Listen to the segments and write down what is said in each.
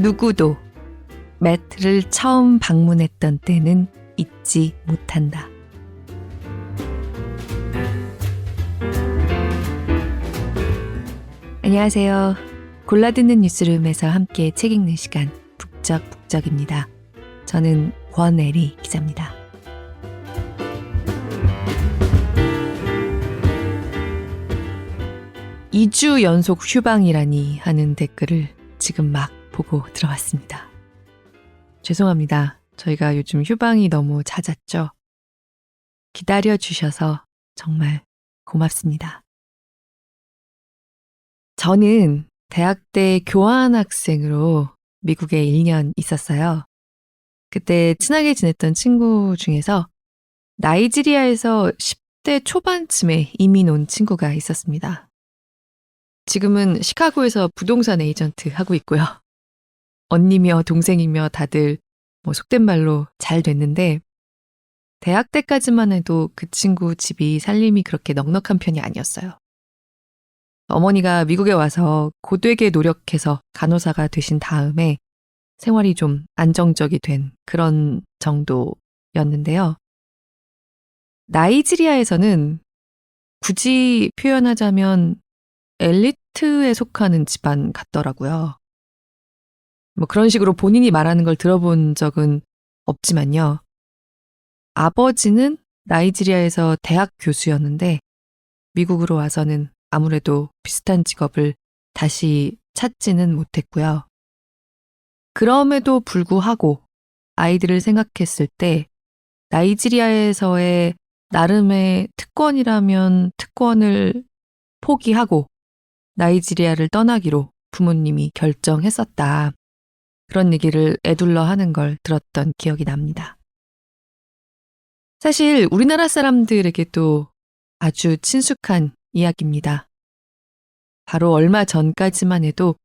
누구도 매트를 처음 방문했던 때는 잊지 못한다. 안녕하세요. 골라듣는 뉴스룸에서 함께 책 읽는 시간 북적북적입니다. 저는 권애리 기자입니다. 2주 연속 휴방이라니 하는 댓글을 지금 막 보고 들어왔습니다. 죄송합니다. 저희가 요즘 휴방이 너무 잦았죠. 기다려주셔서 정말 고맙습니다. 저는 대학 때 교환학생으로 미국에 1년 있었어요. 그때 친하게 지냈던 친구 중에서 나이지리아에서 10대 초반쯤에 이민 온 친구가 있었습니다. 지금은 시카고에서 부동산 에이전트 하고 있고요. 언니며 동생이며 다들 속된 말로 잘 됐는데 대학 때까지만 해도 그 친구 집이 살림이 그렇게 넉넉한 편이 아니었어요. 어머니가 미국에 와서 고되게 노력해서 간호사가 되신 다음에 생활이 좀 안정적이 된 그런 정도였는데요. 나이지리아에서는 굳이 표현하자면 엘리트에 속하는 집안 같더라고요. 그런 식으로 본인이 말하는 걸 들어본 적은 없지만요. 아버지는 나이지리아에서 대학 교수였는데 미국으로 와서는 아무래도 비슷한 직업을 다시 찾지는 못했고요. 그럼에도 불구하고 아이들을 생각했을 때 나이지리아에서의 나름의 특권이라면 특권을 포기하고 나이지리아를 떠나기로 부모님이 결정했었다. 그런 얘기를 에둘러 하는 걸 들었던 기억이 납니다. 사실 우리나라 사람들에게도 아주 친숙한 이야기입니다. 바로 얼마 전까지만 해도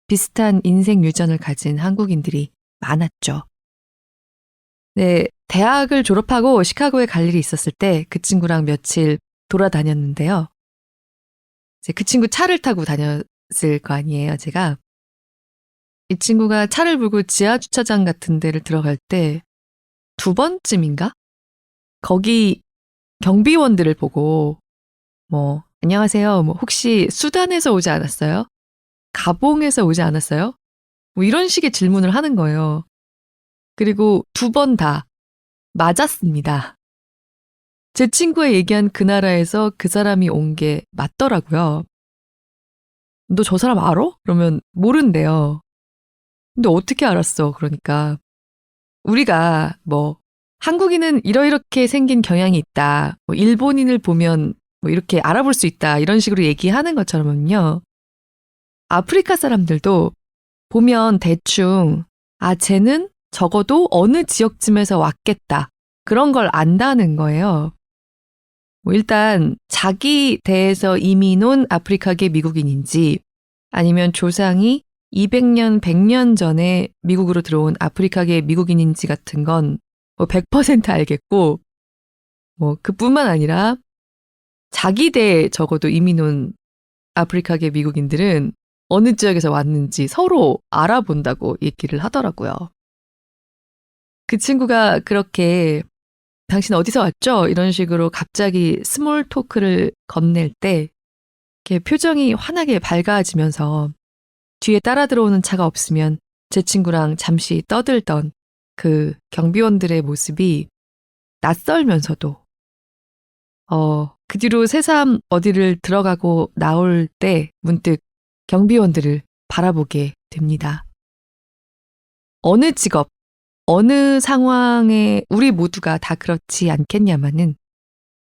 비슷한 인생 유전을 가진 한국인들이 많았죠. 네, 대학을 졸업하고 시카고에 갈 일이 있었을 때 그 친구랑 며칠 돌아다녔는데요. 이제 그 친구 차를 타고 다녔을 거 아니에요, 제가. 이 친구가 차를 몰고 지하주차장 같은 데를 들어갈 때 2번쯤인가? 거기 경비원들을 보고 안녕하세요. 혹시 수단에서 오지 않았어요? 가봉에서 오지 않았어요? 이런 식의 질문을 하는 거예요. 그리고 2번 다 맞았습니다. 제 친구가 얘기한 그 나라에서 그 사람이 온 게 맞더라고요. 너 저 사람 알아? 그러면 모른대요. 근데 어떻게 알았어? 그러니까 우리가 한국인은 이렇게 생긴 경향이 있다. 일본인을 보면 이렇게 알아볼 수 있다. 이런 식으로 얘기하는 것처럼요. 아프리카 사람들도 보면 대충 쟤는 적어도 어느 지역쯤에서 왔겠다. 그런 걸 안다는 거예요. 일단 자기 대에서 이민 온 아프리카계 미국인인지 아니면 조상이 200년, 100년 전에 미국으로 들어온 아프리카계 미국인인지 같은 건 100% 알겠고 그뿐만 아니라 자기 대에 적어도 이민 온 아프리카계 미국인들은 어느 지역에서 왔는지 서로 알아본다고 얘기를 하더라고요. 그 친구가 그렇게 당신 어디서 왔죠? 이런 식으로 갑자기 스몰 토크를 건넬 때 표정이 환하게 밝아지면서 뒤에 따라 들어오는 차가 없으면 제 친구랑 잠시 떠들던 그 경비원들의 모습이 낯설면서도 그 뒤로 새삼 어디를 들어가고 나올 때 문득 경비원들을 바라보게 됩니다. 어느 직업, 어느 상황에 우리 모두가 다 그렇지 않겠냐마는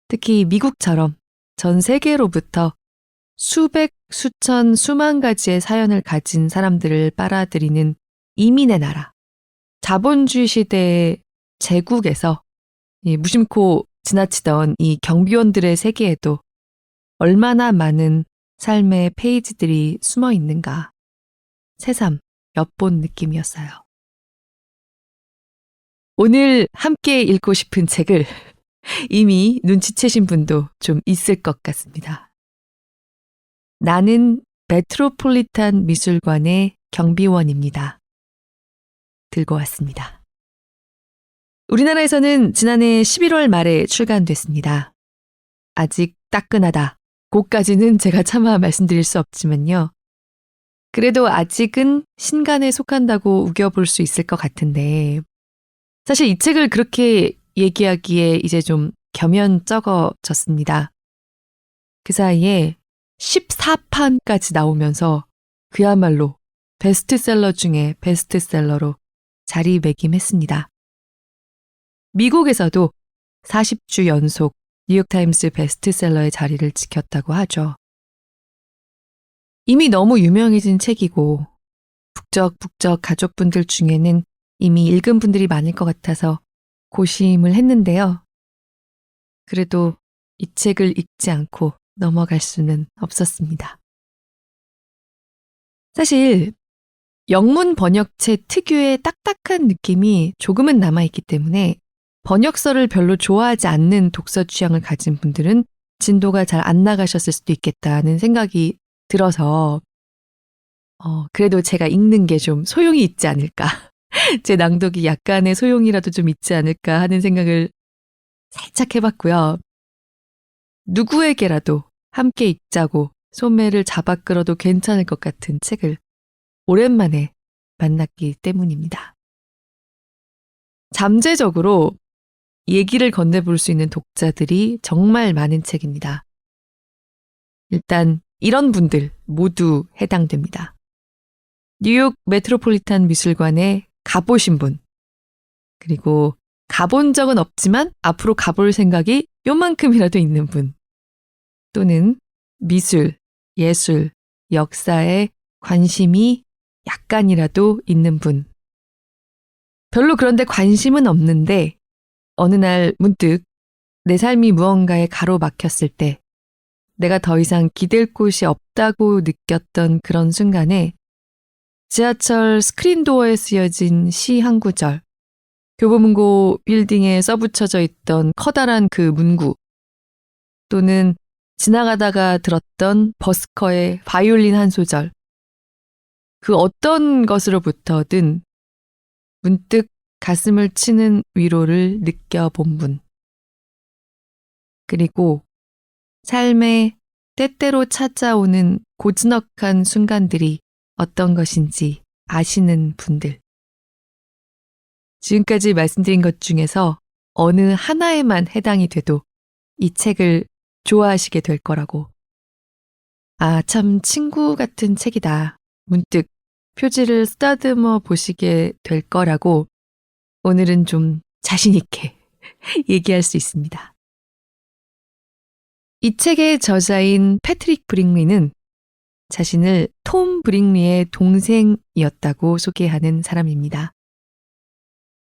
특히 미국처럼 전 세계로부터 수백, 수천, 수만 가지의 사연을 가진 사람들을 빨아들이는 이민의 나라, 자본주의 시대의 제국에서 무심코 지나치던 이 경비원들의 세계에도 얼마나 많은 삶의 페이지들이 숨어 있는가 새삼 엿본 느낌이었어요. 오늘 함께 읽고 싶은 책을 이미 눈치채신 분도 좀 있을 것 같습니다. 나는 메트로폴리탄 미술관의 경비원입니다. 들고 왔습니다. 우리나라에서는 지난해 11월 말에 출간됐습니다. 아직 따끈하다. 고까지는 제가 차마 말씀드릴 수 없지만요. 그래도 아직은 신간에 속한다고 우겨볼 수 있을 것 같은데 사실 이 책을 그렇게 얘기하기에 이제 좀 겸연쩍어졌습니다. 그 사이에 14판까지 나오면서 그야말로 베스트셀러 중에 베스트셀러로 자리매김했습니다. 미국에서도 40주 연속 뉴욕타임스 베스트셀러의 자리를 지켰다고 하죠. 이미 너무 유명해진 책이고 북적북적 가족분들 중에는 이미 읽은 분들이 많을 것 같아서 고심을 했는데요. 그래도 이 책을 읽지 않고 넘어갈 수는 없었습니다. 사실 영문 번역체 특유의 딱딱한 느낌이 조금은 남아있기 때문에 번역서를 별로 좋아하지 않는 독서 취향을 가진 분들은 진도가 잘 안 나가셨을 수도 있겠다는 생각이 들어서 그래도 제가 읽는 게 좀 소용이 있지 않을까. 제 낭독이 약간의 소용이라도 좀 있지 않을까 하는 생각을 살짝 해봤고요. 누구에게라도 함께 읽자고 소매를 잡아 끌어도 괜찮을 것 같은 책을 오랜만에 만났기 때문입니다. 잠재적으로 얘기를 건네볼 수 있는 독자들이 정말 많은 책입니다. 일단 이런 분들 모두 해당됩니다. 뉴욕 메트로폴리탄 미술관에 가보신 분, 그리고 가본 적은 없지만 앞으로 가볼 생각이 요만큼이라도 있는 분, 또는 미술, 예술, 역사에 관심이 약간이라도 있는 분. 별로 그런데 관심은 없는데 어느 날 문득 내 삶이 무언가에 가로막혔을 때 내가 더 이상 기댈 곳이 없다고 느꼈던 그런 순간에 지하철 스크린도어에 쓰여진 시 한 구절, 교보문고 빌딩에 써붙여져 있던 커다란 그 문구, 또는 지나가다가 들었던 버스커의 바이올린 한 소절, 그 어떤 것으로부터든 문득 가슴을 치는 위로를 느껴본 분. 그리고 삶에 때때로 찾아오는 고즈넉한 순간들이 어떤 것인지 아시는 분들. 지금까지 말씀드린 것 중에서 어느 하나에만 해당이 돼도 이 책을 좋아하시게 될 거라고. 아, 참 친구 같은 책이다. 문득 표지를 쓰다듬어 보시게 될 거라고 오늘은 좀 자신 있게 얘기할 수 있습니다. 이 책의 저자인 패트릭 브링리는 자신을 톰 브링리의 동생이었다고 소개하는 사람입니다.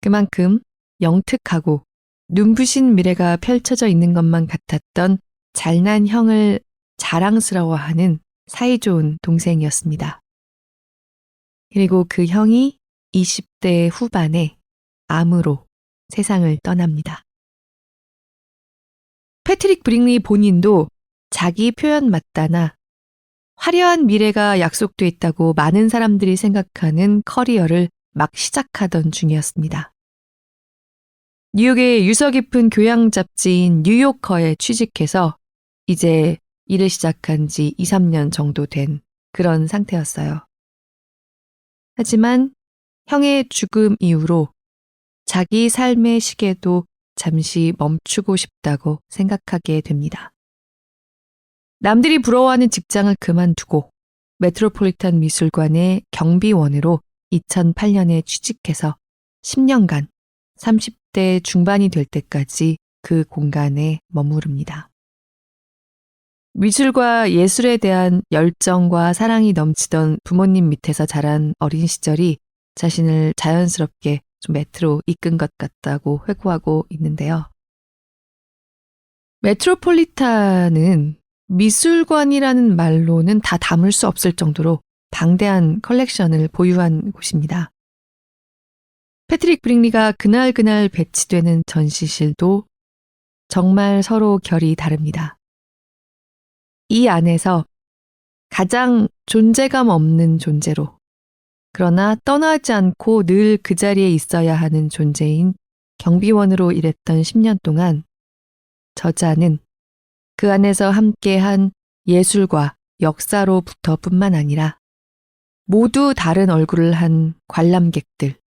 그만큼 영특하고 눈부신 미래가 펼쳐져 있는 것만 같았던 잘난 형을 자랑스러워하는 사이좋은 동생이었습니다. 그리고 그 형이 20대 후반에 암으로 세상을 떠납니다. 패트릭 브링리 본인도 자기 표현 맞다나 화려한 미래가 약속돼 있다고 많은 사람들이 생각하는 커리어를 막 시작하던 중이었습니다. 뉴욕의 유서 깊은 교양 잡지인 뉴요커에 취직해서 이제 일을 시작한 지 2, 3년 정도 된 그런 상태였어요. 하지만 형의 죽음 이후로 자기 삶의 시계도 잠시 멈추고 싶다고 생각하게 됩니다. 남들이 부러워하는 직장을 그만두고 메트로폴리탄 미술관의 경비원으로 2008년에 취직해서 10년간 30대 중반이 될 때까지 그 공간에 머무릅니다. 미술과 예술에 대한 열정과 사랑이 넘치던 부모님 밑에서 자란 어린 시절이 자신을 자연스럽게 좀 메트로 이끈 것 같다고 회고하고 있는데요. 메트로폴리탄은 미술관이라는 말로는 다 담을 수 없을 정도로 방대한 컬렉션을 보유한 곳입니다. 패트릭 브링리가 그날 배치되는 전시실도 정말 서로 결이 다릅니다. 이 안에서 가장 존재감 없는 존재로 그러나 떠나지 않고 늘 그 자리에 있어야 하는 존재인 경비원으로 일했던 10년 동안 저자는 그 안에서 함께한 예술과 역사로부터뿐만 아니라 모두 다른 얼굴을 한 관람객들,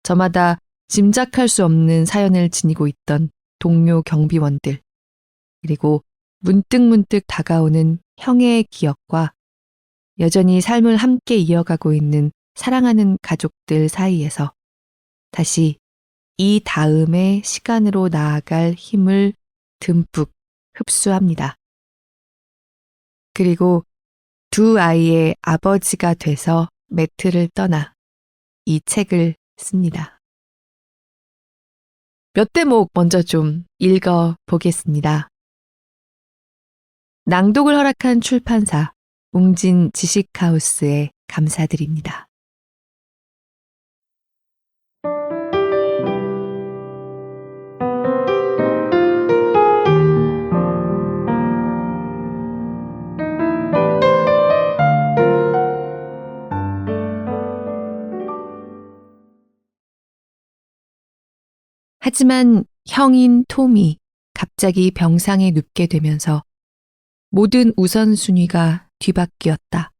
저마다 짐작할 수 없는 사연을 지니고 있던 동료 경비원들, 그리고 문득문득 다가오는 형의 기억과 여전히 삶을 함께 이어가고 있는 사랑하는 가족들 사이에서 다시 이 다음의 시간으로 나아갈 힘을 듬뿍 흡수합니다. 그리고 두 아이의 아버지가 돼서 매트를 떠나 이 책을 씁니다. 몇 대목 먼저 좀 읽어보겠습니다. 낭독을 허락한 출판사 웅진 지식하우스에 감사드립니다. 하지만 형인 톰이 갑자기 병상에 눕게 되면서 모든 우선순위가 뒤바뀌었다.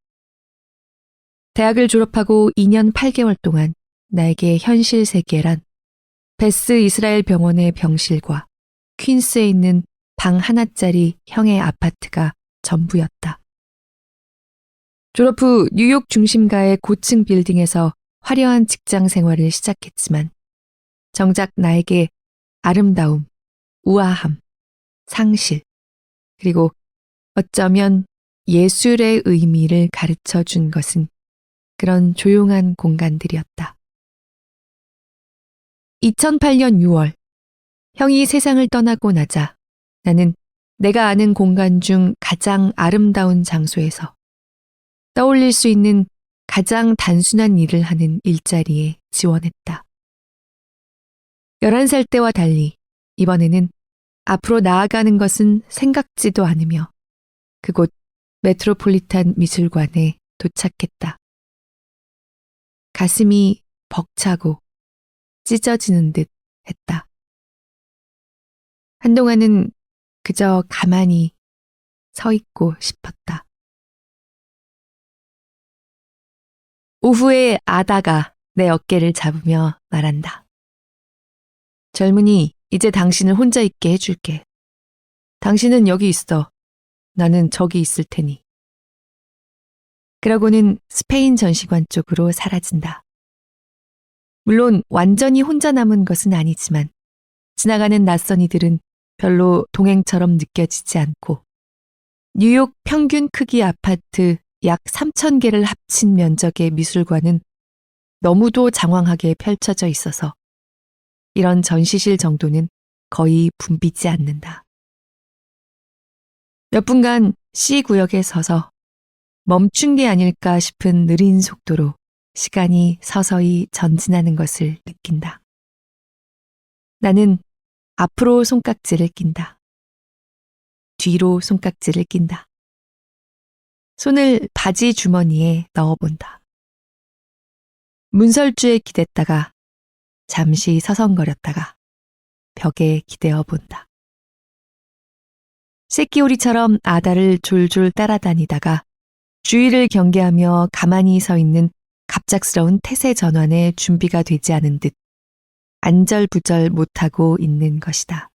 대학을 졸업하고 2년 8개월 동안 나에게 현실 세계란 베스 이스라엘 병원의 병실과 퀸스에 있는 방 하나짜리 형의 아파트가 전부였다. 졸업 후 뉴욕 중심가의 고층 빌딩에서 화려한 직장 생활을 시작했지만 정작 나에게 아름다움, 우아함, 상실, 그리고 어쩌면 예술의 의미를 가르쳐 준 것은 그런 조용한 공간들이었다. 2008년 6월, 형이 세상을 떠나고 나자 나는 내가 아는 공간 중 가장 아름다운 장소에서 떠올릴 수 있는 가장 단순한 일을 하는 일자리에 지원했다. 11살 때와 달리 이번에는 앞으로 나아가는 것은 생각지도 않으며 그곳 메트로폴리탄 미술관에 도착했다. 가슴이 벅차고 찢어지는 듯 했다. 한동안은 그저 가만히 서 있고 싶었다. 오후에 아다가 내 어깨를 잡으며 말한다. 젊은이, 이제 당신을 혼자 있게 해줄게. 당신은 여기 있어. 나는 저기 있을 테니. 그러고는 스페인 전시관 쪽으로 사라진다. 물론 완전히 혼자 남은 것은 아니지만 지나가는 낯선 이들은 별로 동행처럼 느껴지지 않고 뉴욕 평균 크기 아파트 약 3,000개를 합친 면적의 미술관은 너무도 장황하게 펼쳐져 있어서 이런 전시실 정도는 거의 붐비지 않는다. 몇 분간 C구역에 서서 멈춘 게 아닐까 싶은 느린 속도로 시간이 서서히 전진하는 것을 느낀다. 나는 앞으로 손깍지를 낀다. 뒤로 손깍지를 낀다. 손을 바지 주머니에 넣어본다. 문설주에 기댔다가 잠시 서성거렸다가 벽에 기대어 본다. 새끼오리처럼 아다를 졸졸 따라다니다가 주위를 경계하며 가만히 서 있는 갑작스러운 태세 전환에 준비가 되지 않은 듯 안절부절 못하고 있는 것이다.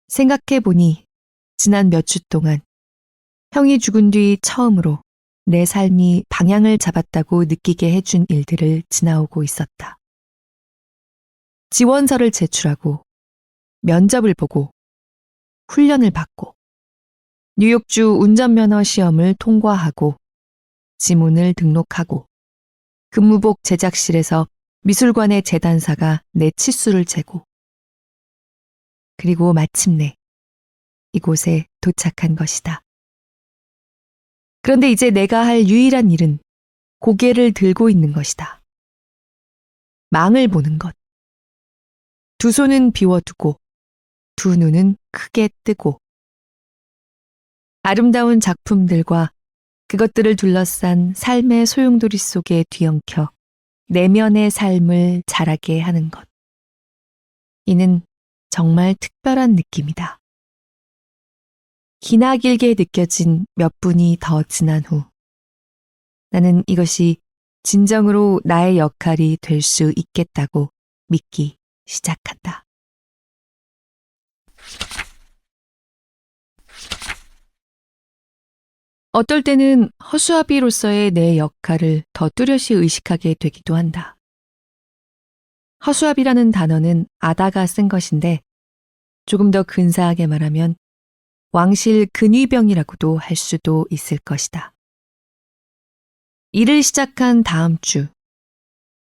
생각해보니 지난 몇 주 동안 형이 죽은 뒤 처음으로 내 삶이 방향을 잡았다고 느끼게 해준 일들을 지나오고 있었다. 지원서를 제출하고 면접을 보고 훈련을 받고 뉴욕주 운전면허 시험을 통과하고 지문을 등록하고 근무복 제작실에서 미술관의 재단사가 내 치수를 재고 그리고 마침내 이곳에 도착한 것이다. 그런데 이제 내가 할 유일한 일은 고개를 들고 있는 것이다. 망을 보는 것. 두 손은 비워두고 두 눈은 크게 뜨고 아름다운 작품들과 그것들을 둘러싼 삶의 소용돌이 속에 뒤엉켜 내면의 삶을 자라게 하는 것. 이는 정말 특별한 느낌이다. 기나 길게 느껴진 몇 분이 더 지난 후 나는 이것이 진정으로 나의 역할이 될 수 있겠다고 믿기 시작한다. 어떨 때는 허수아비로서의 내 역할을 더 뚜렷이 의식하게 되기도 한다. 허수아비라는 단어는 아다가 쓴 것인데 조금 더 근사하게 말하면 왕실 근위병이라고도 할 수도 있을 것이다. 일을 시작한 다음 주,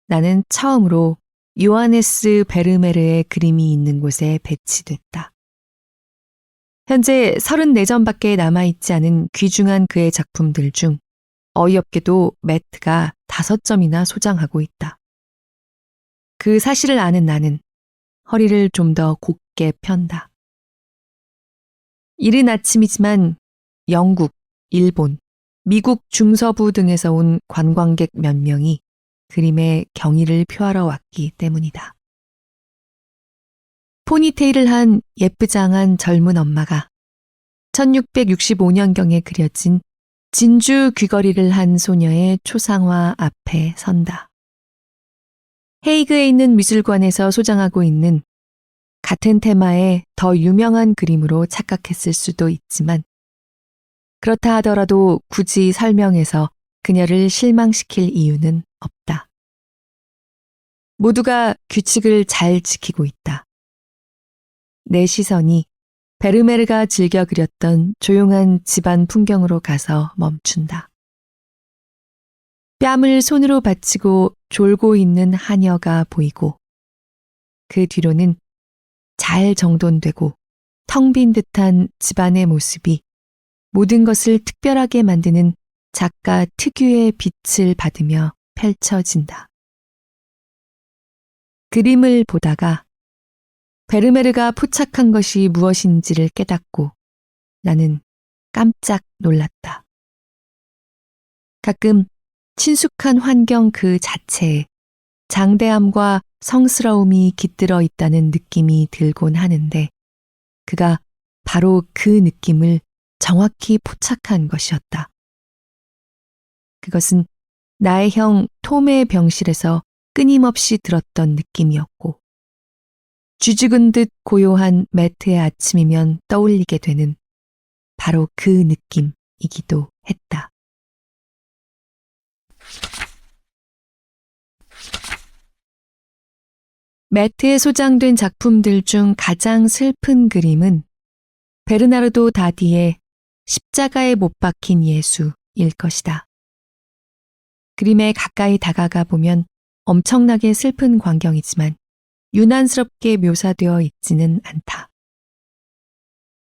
나는 처음으로 요하네스 베르메르의 그림이 있는 곳에 배치됐다. 현재 34점밖에 남아있지 않은 귀중한 그의 작품들 중 어이없게도 매트가 5점이나 소장하고 있다. 그 사실을 아는 나는 허리를 좀 더 곧게 편다. 이른 아침이지만 영국, 일본, 미국 중서부 등에서 온 관광객 몇 명이 그림에 경의를 표하러 왔기 때문이다. 포니테일을 한 예쁘장한 젊은 엄마가 1665년경에 그려진 진주 귀걸이를 한 소녀의 초상화 앞에 선다. 헤이그에 있는 미술관에서 소장하고 있는 같은 테마의 더 유명한 그림으로 착각했을 수도 있지만 그렇다 하더라도 굳이 설명해서 그녀를 실망시킬 이유는 없다. 모두가 규칙을 잘 지키고 있다. 내 시선이 베르메르가 즐겨 그렸던 조용한 집안 풍경으로 가서 멈춘다. 뺨을 손으로 받치고 졸고 있는 하녀가 보이고 그 뒤로는 잘 정돈되고 텅 빈 듯한 집안의 모습이 모든 것을 특별하게 만드는 작가 특유의 빛을 받으며 펼쳐진다. 그림을 보다가 베르메르가 포착한 것이 무엇인지를 깨닫고 나는 깜짝 놀랐다. 가끔 친숙한 환경 그 자체에 장대함과 성스러움이 깃들어 있다는 느낌이 들곤 하는데 그가 바로 그 느낌을 정확히 포착한 것이었다. 그것은 나의 형 톰의 병실에서 끊임없이 들었던 느낌이었고 쥐죽은 듯 고요한 매트의 아침이면 떠올리게 되는 바로 그 느낌이기도 했다. 매트에 소장된 작품들 중 가장 슬픈 그림은 베르나르도 다디의 십자가에 못 박힌 예수일 것이다. 그림에 가까이 다가가 보면 엄청나게 슬픈 광경이지만 유난스럽게 묘사되어 있지는 않다.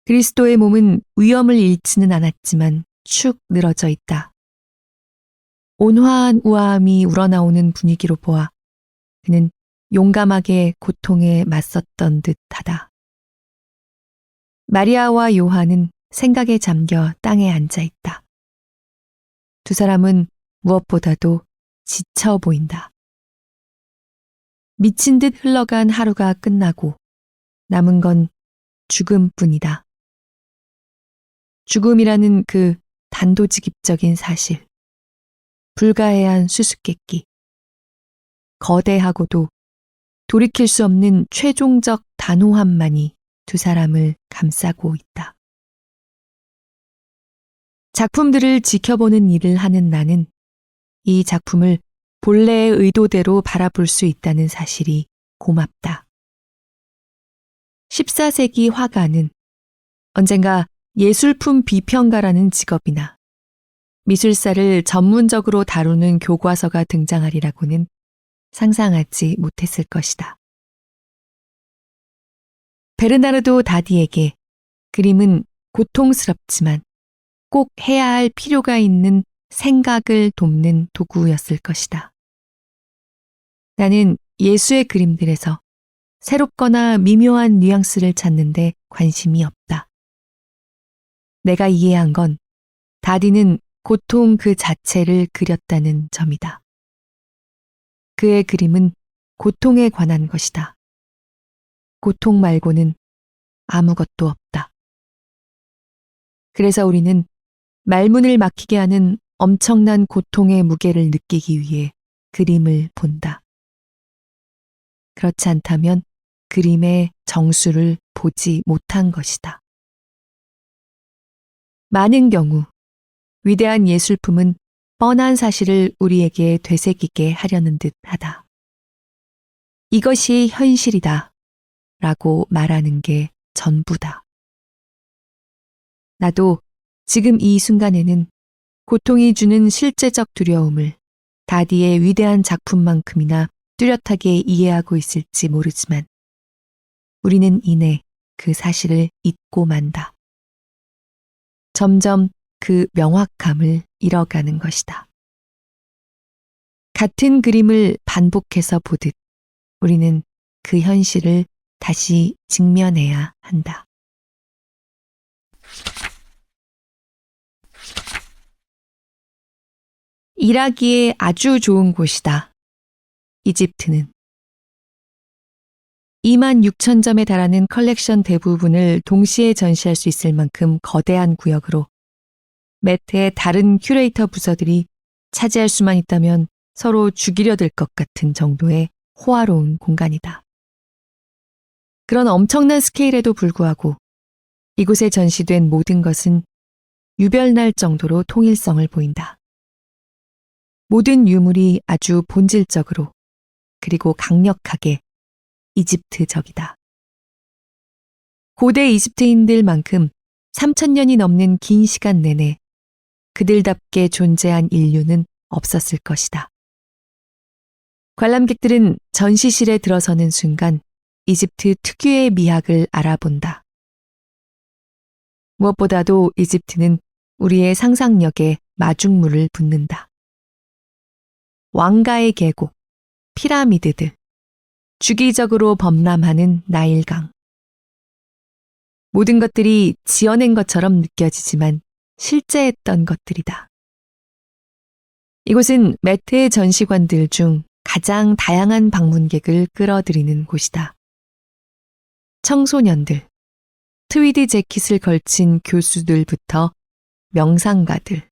그리스도의 몸은 위엄을 잃지는 않았지만 축 늘어져 있다. 온화한 우아함이 우러나오는 분위기로 보아 그는 용감하게 고통에 맞섰던 듯하다. 마리아와 요한은 생각에 잠겨 땅에 앉아 있다. 두 사람은 무엇보다도 지쳐 보인다. 미친 듯 흘러간 하루가 끝나고 남은 건 죽음뿐이다. 죽음이라는 그 단도직입적인 사실, 불가해한 수수께끼, 거대하고도 돌이킬 수 없는 최종적 단호함만이 두 사람을 감싸고 있다. 작품들을 지켜보는 일을 하는 나는 이 작품을 본래의 의도대로 바라볼 수 있다는 사실이 고맙다. 14세기 화가는 언젠가 예술품 비평가라는 직업이나 미술사를 전문적으로 다루는 교과서가 등장하리라고는 상상하지 못했을 것이다. 베르나르도 다디에게 그림은 고통스럽지만 꼭 해야 할 필요가 있는 생각을 돕는 도구였을 것이다. 나는 예수의 그림들에서 새롭거나 미묘한 뉘앙스를 찾는데 관심이 없다. 내가 이해한 건 다디는 고통 그 자체를 그렸다는 점이다. 그의 그림은 고통에 관한 것이다. 고통 말고는 아무것도 없다. 그래서 우리는 말문을 막히게 하는 엄청난 고통의 무게를 느끼기 위해 그림을 본다. 그렇지 않다면 그림의 정수를 보지 못한 것이다. 많은 경우 위대한 예술품은 뻔한 사실을 우리에게 되새기게 하려는 듯 하다. 이것이 현실이다 라고 말하는 게 전부다. 나도 지금 이 순간에는 고통이 주는 실제적 두려움을 다디의 위대한 작품만큼이나 뚜렷하게 이해하고 있을지 모르지만 우리는 이내 그 사실을 잊고 만다. 점점 그 명확함을 잃어가는 것이다. 같은 그림을 반복해서 보듯 우리는 그 현실을 다시 직면해야 한다. 일하기에 아주 좋은 곳이다. 이집트는 26,000점에 달하는 컬렉션 대부분을 동시에 전시할 수 있을 만큼 거대한 구역으로 매트의 다른 큐레이터 부서들이 차지할 수만 있다면 서로 죽이려 들 것 같은 정도의 호화로운 공간이다. 그런 엄청난 스케일에도 불구하고 이곳에 전시된 모든 것은 유별날 정도로 통일성을 보인다. 모든 유물이 아주 본질적으로 그리고 강력하게 이집트적이다. 고대 이집트인들만큼 3,000년이 넘는 긴 시간 내내 그들답게 존재한 인류는 없었을 것이다. 관람객들은 전시실에 들어서는 순간 이집트 특유의 미학을 알아본다. 무엇보다도 이집트는 우리의 상상력에 마중물을 붓는다. 왕가의 계곡, 피라미드들, 주기적으로 범람하는 나일강. 모든 것들이 지어낸 것처럼 느껴지지만 실제 했던 것들이다. 이곳은 매트의 전시관들 중 가장 다양한 방문객을 끌어들이는 곳이다. 청소년들, 트위드 재킷을 걸친 교수들부터 명상가들,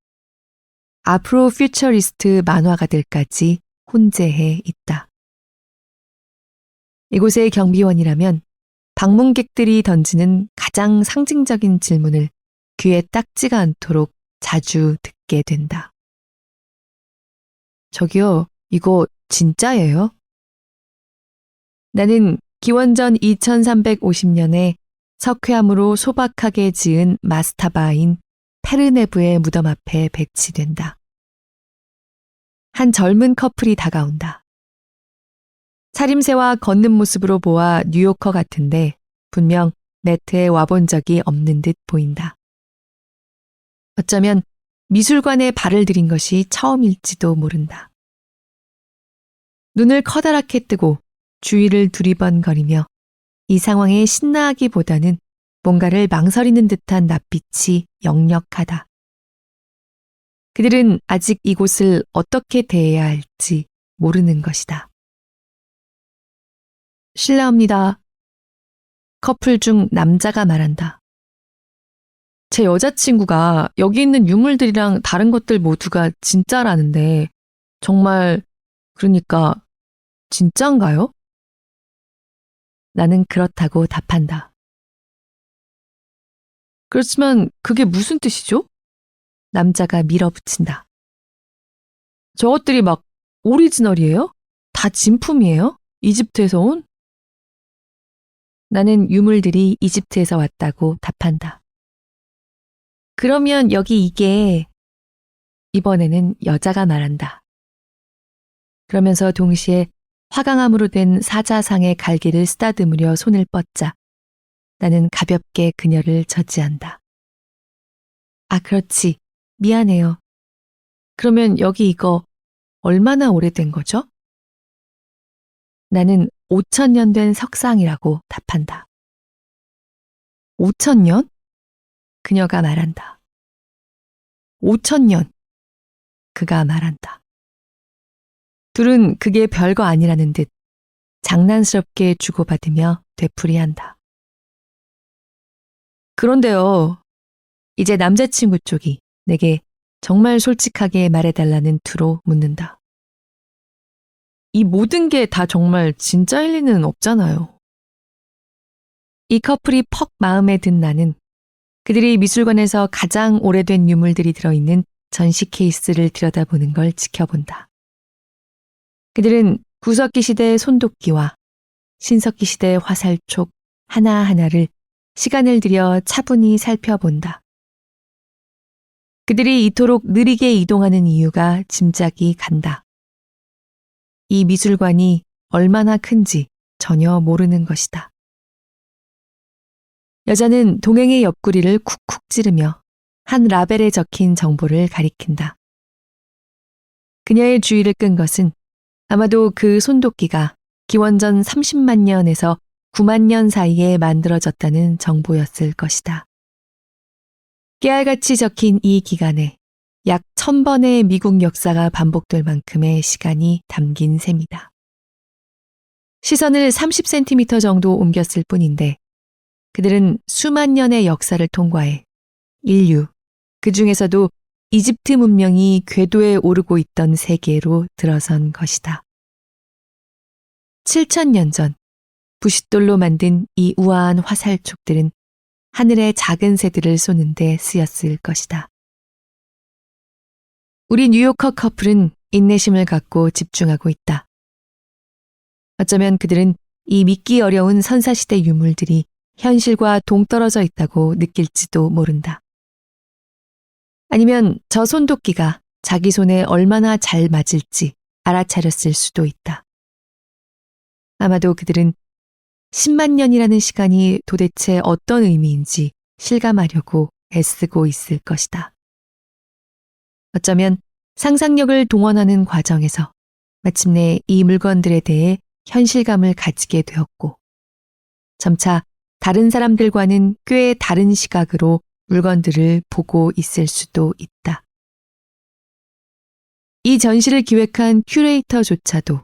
아프로 퓨처리스트 만화가들까지 혼재해 있다. 이곳의 경비원이라면 방문객들이 던지는 가장 상징적인 질문을 귀에 딱지가 않도록 자주 듣게 된다. 저기요, 이거 진짜예요? 나는 기원전 2350년에 석회암으로 소박하게 지은 마스타바인 페르네브의 무덤 앞에 배치된다. 한 젊은 커플이 다가온다. 차림새와 걷는 모습으로 보아 뉴요커 같은데 분명 매트에 와본 적이 없는 듯 보인다. 어쩌면 미술관에 발을 들인 것이 처음일지도 모른다. 눈을 커다랗게 뜨고 주위를 두리번거리며 이 상황에 신나하기보다는 뭔가를 망설이는 듯한 낯빛이 역력하다. 그들은 아직 이곳을 어떻게 대해야 할지 모르는 것이다. 실례합니다. 커플 중 남자가 말한다. 제 여자친구가 여기 있는 유물들이랑 다른 것들 모두가 진짜라는데 정말 그러니까 진짠가요? 나는 그렇다고 답한다. 그렇지만 그게 무슨 뜻이죠? 남자가 밀어붙인다. 저것들이 막 오리지널이에요? 다 진품이에요? 이집트에서 온? 나는 유물들이 이집트에서 왔다고 답한다. 그러면 여기 이게 이번에는 여자가 말한다. 그러면서 동시에 화강암으로 된 사자상의 갈기를 쓰다듬으려 손을 뻗자 나는 가볍게 그녀를 저지한다. 아, 그렇지. 미안해요. 그러면 여기 이거 얼마나 오래된 거죠? 나는 5,000년 된 석상이라고 답한다. 5,000년? 그녀가 말한다. 5,000년. 그가 말한다. 둘은 그게 별거 아니라는 듯 장난스럽게 주고받으며 되풀이한다. 그런데요, 이제 남자친구 쪽이 내게 정말 솔직하게 말해달라는 투로 묻는다. 이 모든 게 다 정말 진짜일 리는 없잖아요. 이 커플이 퍽 마음에 든 나는 그들이 미술관에서 가장 오래된 유물들이 들어있는 전시 케이스를 들여다보는 걸 지켜본다. 그들은 구석기 시대의 손도끼와 신석기 시대의 화살촉 하나하나를 시간을 들여 차분히 살펴본다. 그들이 이토록 느리게 이동하는 이유가 짐작이 간다. 이 미술관이 얼마나 큰지 전혀 모르는 것이다. 여자는 동행의 옆구리를 쿡쿡 찌르며 한 라벨에 적힌 정보를 가리킨다. 그녀의 주의를 끈 것은 아마도 그 손도끼가 기원전 30만 년에서 9만 년 사이에 만들어졌다는 정보였을 것이다. 깨알같이 적힌 이 기간에 약 1000번의 미국 역사가 반복될 만큼의 시간이 담긴 셈이다. 시선을 30cm 정도 옮겼을 뿐인데 그들은 수만 년의 역사를 통과해 인류, 그 중에서도 이집트 문명이 궤도에 오르고 있던 세계로 들어선 것이다. 7000년 전 부싯돌로 만든 이 우아한 화살촉들은 하늘의 작은 새들을 쏘는데 쓰였을 것이다. 우리 뉴요커 커플은 인내심을 갖고 집중하고 있다. 어쩌면 그들은 이 믿기 어려운 선사시대 유물들이 현실과 동떨어져 있다고 느낄지도 모른다. 아니면 저 손도끼가 자기 손에 얼마나 잘 맞을지 알아차렸을 수도 있다. 아마도 그들은 10만 년이라는 시간이 도대체 어떤 의미인지 실감하려고 애쓰고 있을 것이다. 어쩌면 상상력을 동원하는 과정에서 마침내 이 물건들에 대해 현실감을 가지게 되었고 점차 다른 사람들과는 꽤 다른 시각으로 물건들을 보고 있을 수도 있다. 이 전시를 기획한 큐레이터조차도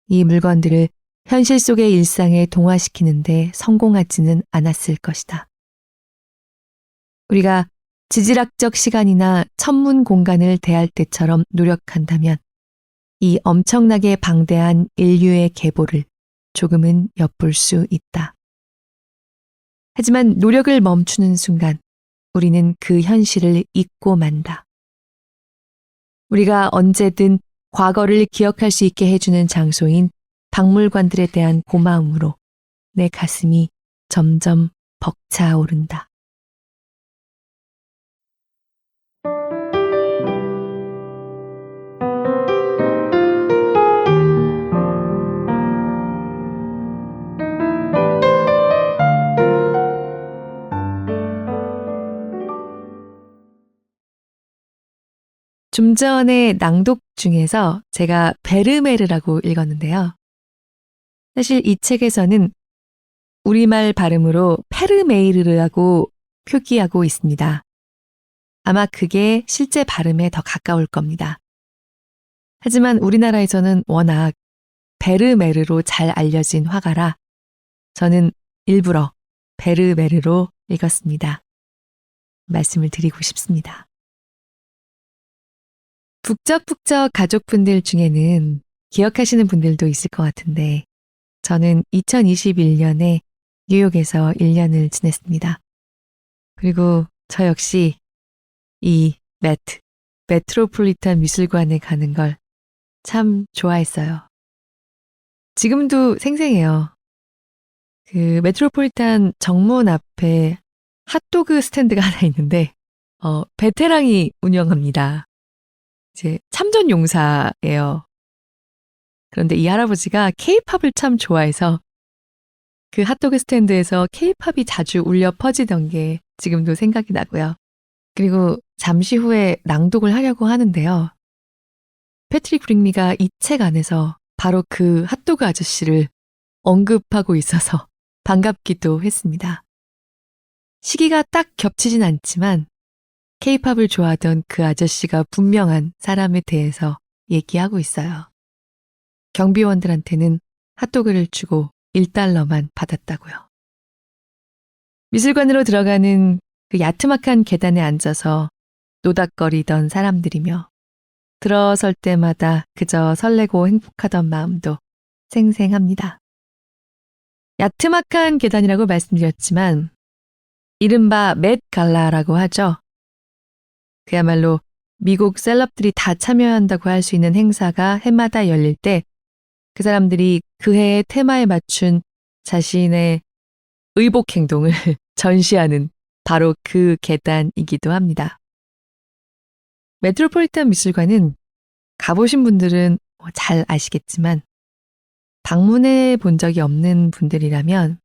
이 물건들을 현실 속의 일상에 동화시키는데 성공하지는 않았을 것이다. 우리가 지질학적 시간이나 천문 공간을 대할 때처럼 노력한다면 이 엄청나게 방대한 인류의 계보를 조금은 엿볼 수 있다. 하지만 노력을 멈추는 순간 우리는 그 현실을 잊고 만다. 우리가 언제든 과거를 기억할 수 있게 해주는 장소인 박물관들에 대한 고마움으로 내 가슴이 점점 벅차오른다. 좀 전에 낭독 중에서 제가 베르메르라고 읽었는데요. 사실 이 책에서는 우리말 발음으로 페르메이르라고 표기하고 있습니다. 아마 그게 실제 발음에 더 가까울 겁니다. 하지만 우리나라에서는 워낙 베르메르로 잘 알려진 화가라 저는 일부러 베르메르로 읽었습니다. 말씀을 드리고 싶습니다. 북적북적 가족분들 중에는 기억하시는 분들도 있을 것 같은데 저는 2021년에 뉴욕에서 1년을 지냈습니다. 그리고 저 역시 이 메트로폴리탄 미술관에 가는 걸 참 좋아했어요. 지금도 생생해요. 그 메트로폴리탄 정문 앞에 핫도그 스탠드가 하나 있는데 베테랑이 운영합니다. 이제 참전 용사예요. 그런데 이 할아버지가 케이팝을 참 좋아해서 그 핫도그 스탠드에서 케이팝이 자주 울려 퍼지던 게 지금도 생각이 나고요. 그리고 잠시 후에 낭독을 하려고 하는데요. 패트릭 브릭리가 이 책 안에서 바로 그 핫도그 아저씨를 언급하고 있어서 반갑기도 했습니다. 시기가 딱 겹치진 않지만 케이팝을 좋아하던 그 아저씨가 분명한 사람에 대해서 얘기하고 있어요. 경비원들한테는 핫도그를 주고 $1만 받았다고요. 미술관으로 들어가는 그 야트막한 계단에 앉아서 노닥거리던 사람들이며 들어설 때마다 그저 설레고 행복하던 마음도 생생합니다. 야트막한 계단이라고 말씀드렸지만 이른바 맷 갈라라고 하죠. 그야말로 미국 셀럽들이 다 참여한다고 할 수 있는 행사가 해마다 열릴 때 그 사람들이 그 해의 테마에 맞춘 자신의 의복 행동을 전시하는 바로 그 계단이기도 합니다. 메트로폴리탄 미술관은 가보신 분들은 잘 아시겠지만 방문해 본 적이 없는 분들이라면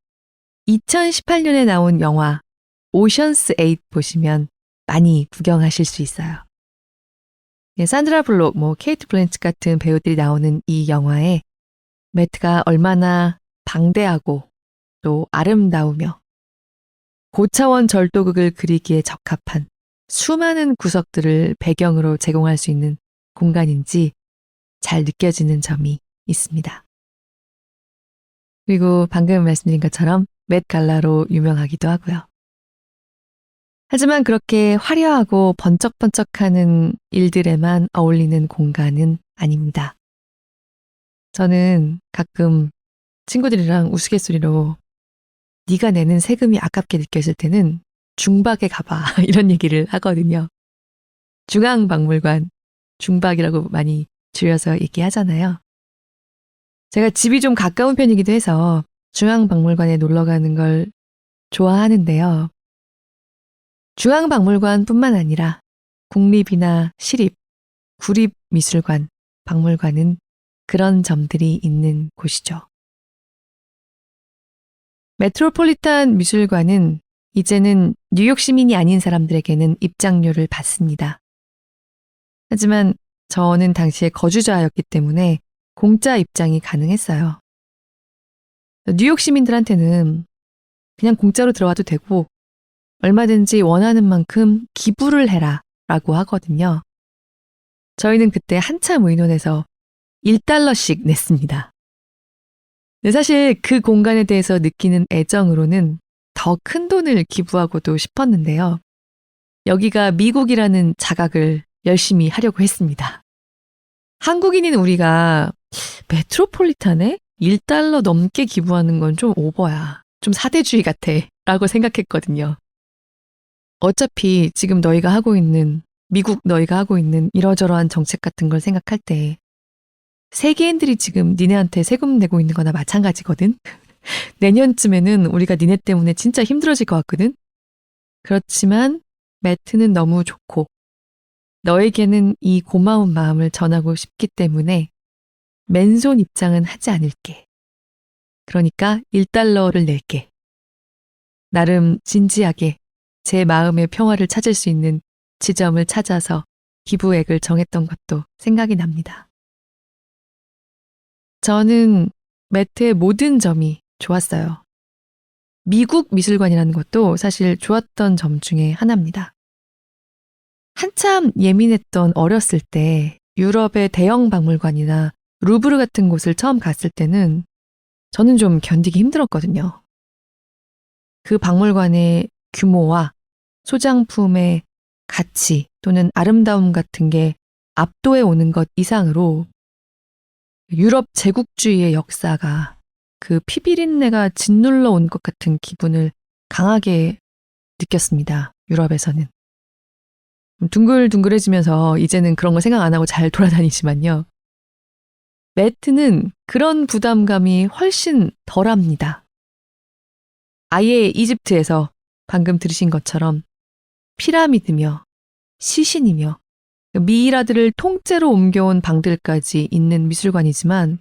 2018년에 나온 영화 오션스 8 보시면 많이 구경하실 수 있어요. 산드라 블록, 케이트 블랜치 같은 배우들이 나오는 이 영화에 매트가 얼마나 방대하고 또 아름다우며 고차원 절도극을 그리기에 적합한 수많은 구석들을 배경으로 제공할 수 있는 공간인지 잘 느껴지는 점이 있습니다. 그리고 방금 말씀드린 것처럼 맷 갈라로 유명하기도 하고요. 하지만 그렇게 화려하고 번쩍번쩍하는 일들에만 어울리는 공간은 아닙니다. 저는 가끔 친구들이랑 우스갯소리로 네가 내는 세금이 아깝게 느껴질 때는 중박에 가봐 이런 얘기를 하거든요. 중앙박물관, 중박이라고 많이 줄여서 얘기하잖아요. 제가 집이 좀 가까운 편이기도 해서 중앙박물관에 놀러 가는 걸 좋아하는데요. 중앙박물관뿐만 아니라 국립이나 시립, 구립미술관, 박물관은 그런 점들이 있는 곳이죠. 메트로폴리탄 미술관은 이제는 뉴욕 시민이 아닌 사람들에게는 입장료를 받습니다. 하지만 저는 당시에 거주자였기 때문에 공짜 입장이 가능했어요. 뉴욕 시민들한테는 그냥 공짜로 들어와도 되고 얼마든지 원하는 만큼 기부를 해라 라고 하거든요. 저희는 그때 한참 의논해서 $1씩 냈습니다. 사실 그 공간에 대해서 느끼는 애정으로는 더 큰 돈을 기부하고도 싶었는데요. 여기가 미국이라는 자각을 열심히 하려고 했습니다. 한국인인 우리가 메트로폴리탄에 $1 넘게 기부하는 건 좀 오버야. 좀 사대주의 같아. 라고 생각했거든요. 어차피 지금 너희가 하고 있는, 미국 너희가 하고 있는 이러저러한 정책 같은 걸 생각할 때 세계인들이 지금 니네한테 세금 내고 있는 거나 마찬가지거든. 내년쯤에는 우리가 니네 때문에 진짜 힘들어질 것 같거든. 그렇지만 매트는 너무 좋고 너에게는 이 고마운 마음을 전하고 싶기 때문에 맨손 입장은 하지 않을게. 그러니까 $1를 낼게. 나름 진지하게 제 마음의 평화를 찾을 수 있는 지점을 찾아서 기부액을 정했던 것도 생각이 납니다. 저는 매트의 모든 점이 좋았어요. 미국 미술관이라는 것도 사실 좋았던 점 중에 하나입니다. 한참 예민했던 어렸을 때 유럽의 대형 박물관이나 루브르 같은 곳을 처음 갔을 때는 저는 좀 견디기 힘들었거든요. 그 박물관의 규모와 소장품의 가치 또는 아름다움 같은 게 압도해 오는 것 이상으로 유럽 제국주의의 역사가 그 피비린내가 짓눌러 온 것 같은 기분을 강하게 느꼈습니다. 유럽에서는. 둥글둥글해지면서 이제는 그런 거 생각 안 하고 잘 돌아다니지만요. 매트는 그런 부담감이 훨씬 덜합니다. 아예 이집트에서 방금 들으신 것처럼 피라미드며 시신이며 미이라드를 통째로 옮겨온 방들까지 있는 미술관이지만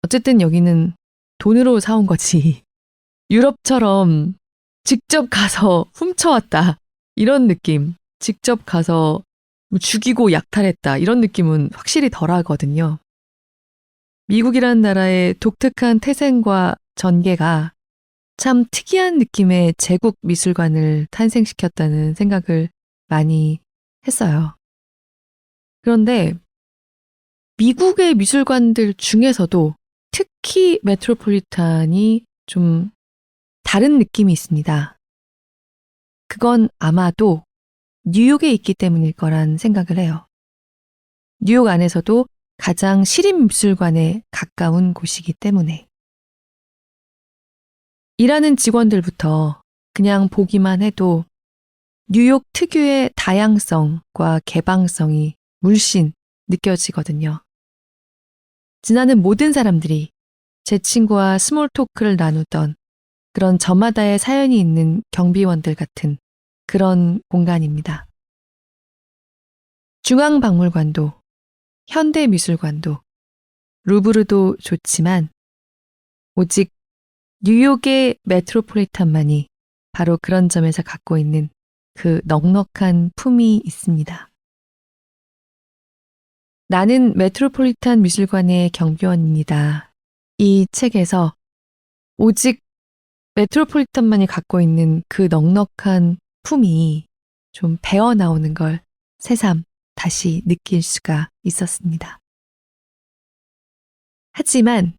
어쨌든 여기는 돈으로 사온 거지. 유럽처럼 직접 가서 훔쳐왔다. 이런 느낌. 직접 가서 죽이고 약탈했다. 이런 느낌은 확실히 덜하거든요. 미국이라는 나라의 독특한 태생과 전개가 참 특이한 느낌의 제국 미술관을 탄생시켰다는 생각을 많이 했어요. 그런데 미국의 미술관들 중에서도 특히 메트로폴리탄이 좀 다른 느낌이 있습니다. 그건 아마도 뉴욕에 있기 때문일 거란 생각을 해요. 뉴욕 안에서도 가장 시립미술관에 가까운 곳이기 때문에. 일하는 직원들부터 그냥 보기만 해도 뉴욕 특유의 다양성과 개방성이 물씬 느껴지거든요. 지나는 모든 사람들이 제 친구와 스몰 토크를 나누던 그런 저마다의 사연이 있는 경비원들 같은 그런 공간입니다. 중앙박물관도, 현대미술관도, 루브르도 좋지만 오직 뉴욕의 메트로폴리탄만이 바로 그런 점에서 갖고 있는 그 넉넉한 품이 있습니다. 나는 메트로폴리탄 미술관의 경비원입니다. 이 책에서 오직 메트로폴리탄만이 갖고 있는 그 넉넉한 품이 좀 배어 나오는 걸 새삼 다시 느낄 수가 있었습니다. 하지만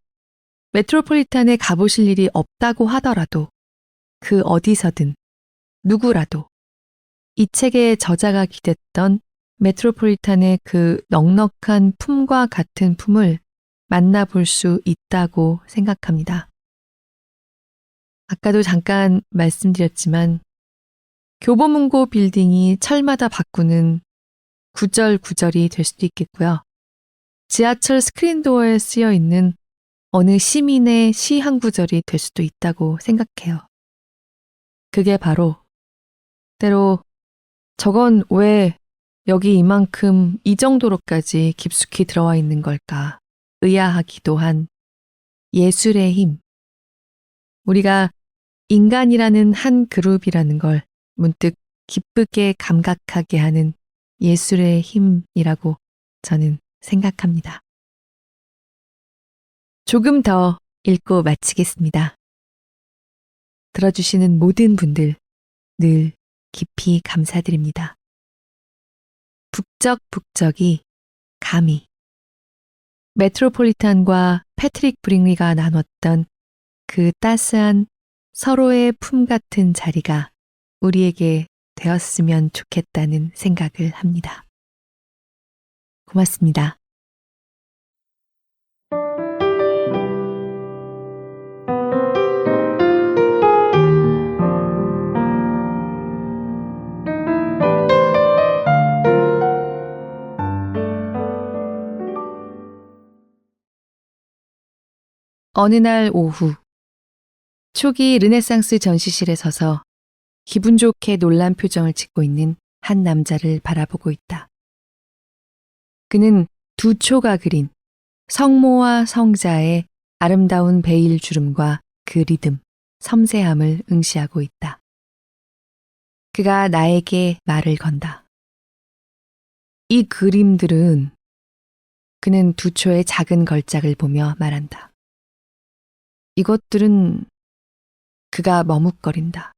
메트로폴리탄에 가보실 일이 없다고 하더라도 그 어디서든 누구라도 이 책의 저자가 기댔던 메트로폴리탄의 그 넉넉한 품과 같은 품을 만나볼 수 있다고 생각합니다. 아까도 잠깐 말씀드렸지만 교보문고 빌딩이 철마다 바꾸는 구절구절이 될 수도 있겠고요. 지하철 스크린도어에 쓰여 있는 어느 시민의 시 한 구절이 될 수도 있다고 생각해요. 그게 바로 때로 저건 왜 여기 이만큼 이 정도로까지 깊숙이 들어와 있는 걸까 의아하기도 한 예술의 힘. 우리가 인간이라는 한 그룹이라는 걸 문득 기쁘게 감각하게 하는 예술의 힘이라고 저는 생각합니다. 조금 더 읽고 마치겠습니다. 들어주시는 모든 분들 늘 깊이 감사드립니다. 북적북적이 감히 메트로폴리탄과 패트릭 브링리가 나눴던 그 따스한 서로의 품 같은 자리가 우리에게 되었으면 좋겠다는 생각을 합니다. 고맙습니다. 어느 날 오후 초기 르네상스 전시실에 서서 기분 좋게 놀란 표정을 짓고 있는 한 남자를 바라보고 있다. 그는 두 초가 그린 성모와 성자의 아름다운 베일 주름과 그 리듬, 섬세함을 응시하고 있다. 그가 나에게 말을 건다. 이 그림들은 그는 두 초의 작은 걸작을 보며 말한다. 이것들은 그가 머뭇거린다.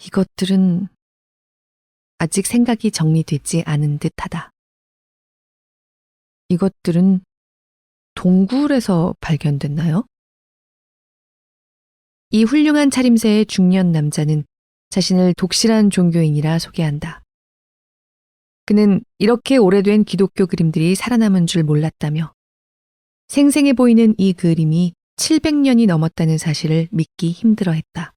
이것들은 아직 생각이 정리되지 않은 듯하다. 이것들은 동굴에서 발견됐나요? 이 훌륭한 차림새의 중년 남자는 자신을 독실한 종교인이라 소개한다. 그는 이렇게 오래된 기독교 그림들이 살아남은 줄 몰랐다며 생생해 보이는 이 그림이 700년이 넘었다는 사실을 믿기 힘들어했다.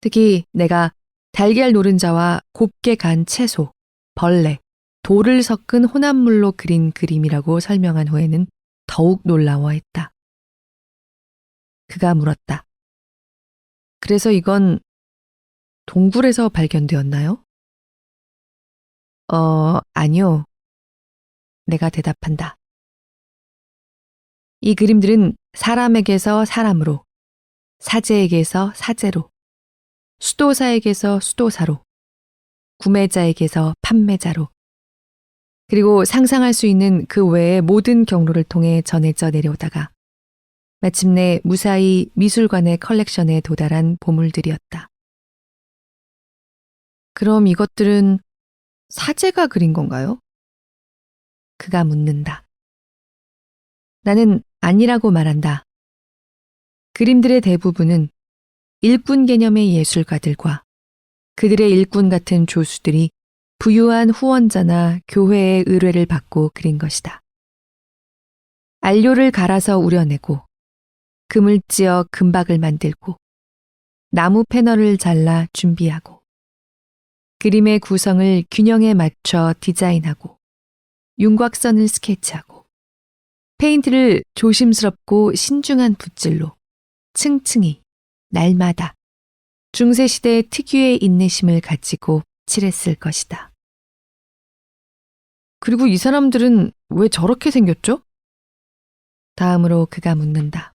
특히 내가 달걀 노른자와 곱게 간 채소, 벌레, 돌을 섞은 혼합물로 그린 그림이라고 설명한 후에는 더욱 놀라워했다. 그가 물었다. 그래서 이건 동굴에서 발견되었나요? 아니요. 내가 대답한다. 이 그림들은 사람에게서 사람으로, 사제에게서 사제로, 수도사에게서 수도사로, 구매자에게서 판매자로, 그리고 상상할 수 있는 그 외의 모든 경로를 통해 전해져 내려오다가 마침내 무사히 미술관의 컬렉션에 도달한 보물들이었다. 그럼 이것들은 사제가 그린 건가요? 그가 묻는다. 나는 아니라고 말한다. 그림들의 대부분은 일꾼 개념의 예술가들과 그들의 일꾼 같은 조수들이 부유한 후원자나 교회의 의뢰를 받고 그린 것이다. 안료를 갈아서 우려내고 금을 찧어 금박을 만들고 나무 패널을 잘라 준비하고 그림의 구성을 균형에 맞춰 디자인하고 윤곽선을 스케치하고 페인트를 조심스럽고 신중한 붓질로 층층이 날마다 중세시대 특유의 인내심을 가지고 칠했을 것이다. 그리고 이 사람들은 왜 저렇게 생겼죠? 다음으로 그가 묻는다.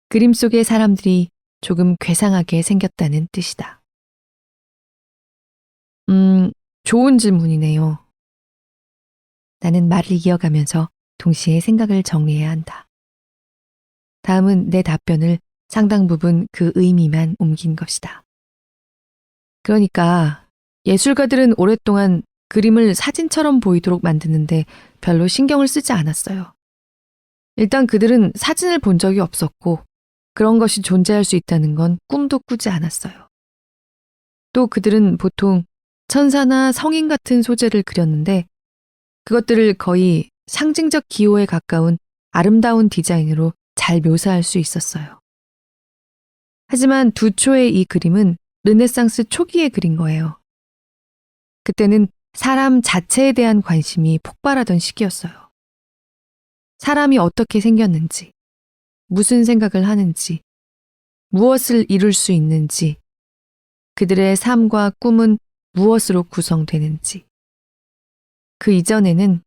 그림 속의 사람들이 조금 괴상하게 생겼다는 뜻이다. 좋은 질문이네요. 나는 말을 이어가면서 동시에 생각을 정리해야 한다. 다음은 내 답변을 상당 부분 그 의미만 옮긴 것이다. 그러니까 예술가들은 오랫동안 그림을 사진처럼 보이도록 만드는데 별로 신경을 쓰지 않았어요. 일단 그들은 사진을 본 적이 없었고 그런 것이 존재할 수 있다는 건 꿈도 꾸지 않았어요. 또 그들은 보통 천사나 성인 같은 소재를 그렸는데 그것들을 거의 상징적 기호에 가까운 아름다운 디자인으로 잘 묘사할 수 있었어요. 하지만 두초의 이 그림은 르네상스 초기에 그린 거예요. 그때는 사람 자체에 대한 관심이 폭발하던 시기였어요. 사람이 어떻게 생겼는지, 무슨 생각을 하는지, 무엇을 이룰 수 있는지, 그들의 삶과 꿈은 무엇으로 구성되는지. 그 이전에는